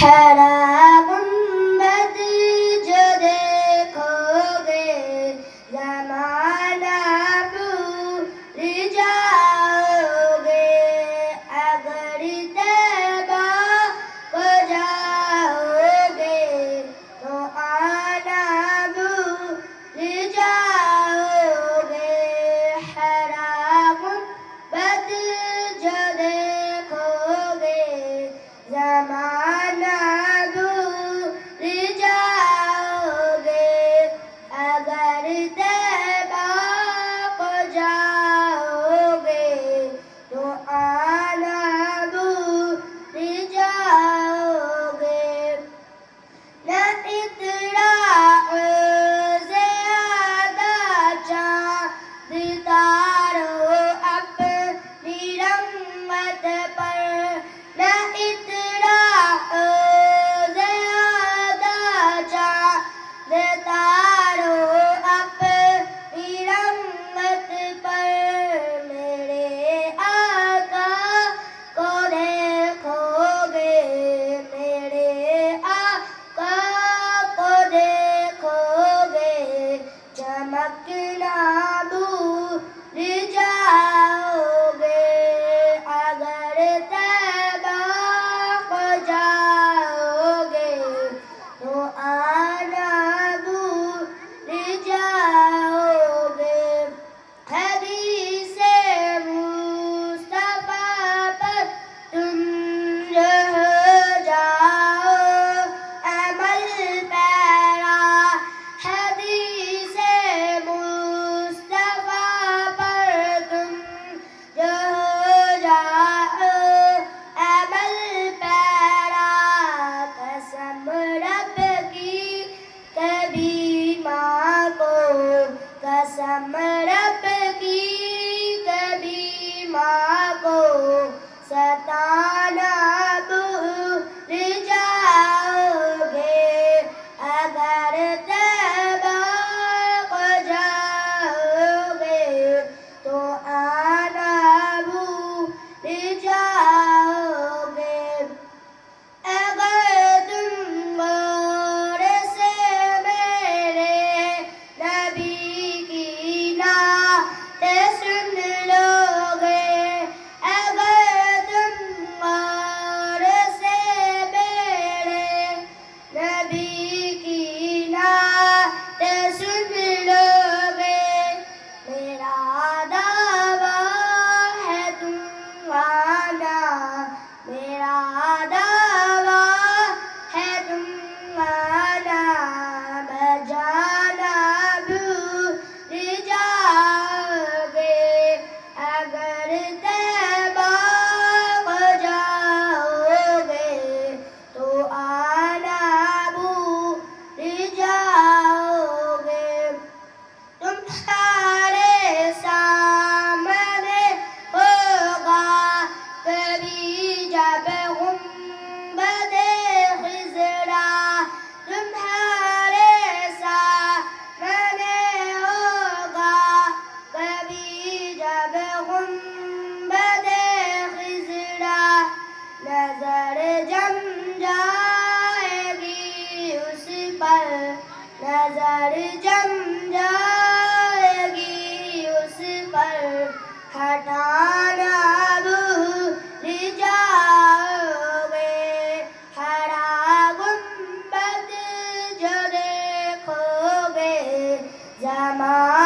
हरा गुंबद जो देखोगे ज़माना भूल जाओगे। अगर तैबा को जाओगे तो आना भूल जाओगे। हरा गुंबद जो देखोगे ज़माना भूल जाओगे। अगर तैबा को जाओगे तो आना भूल जाओगे। न इतराओ ज़्यादा चाँद तारो अपनी रंगत पर। न इतराओ ज़्यादा चाँद तारो अपनी रंगत पर। मेरे आका को देखोगे, मेरे आका को देखोगे चमकना भूल जाओगे। अगर तैबा को जाओगे तो आना भूल जाओगे। हदीसे मुस्तफा पर तुम जो हो जाओ अमल पैरा। हदीसे मुस्तफा पर तुम जो हो जाओ अमल पैरा। कसम रब की कभी माँ को, कसम रब की कभी माँ को सताना भूल जाओगे। अगर तैबा को जाओगे तो आना भूल जाओगे। अगर तुम गौर से मेरे नबी की नात सुन लोगे, अगर तुम गौर से मेरे नबी की नात सुन लोगे। मेरा दावा है तुम आना, मेरा दावा है तुम आना। बजाना भूल जाओगे। अगर तैबा को जाओगे तो आना भूल जाओगे। तुम्हारे सामने होगा कभी जब गुंबदे खिज़रा। तुम्हारे सामने होगा कभी जब गुंबदे खिज़रा। नजर जम जाएगी उस पर, नजर जम जाएगी उस पर। हटाना भूल जाओगे। हरा गुंबद जो देखोगे ज़माना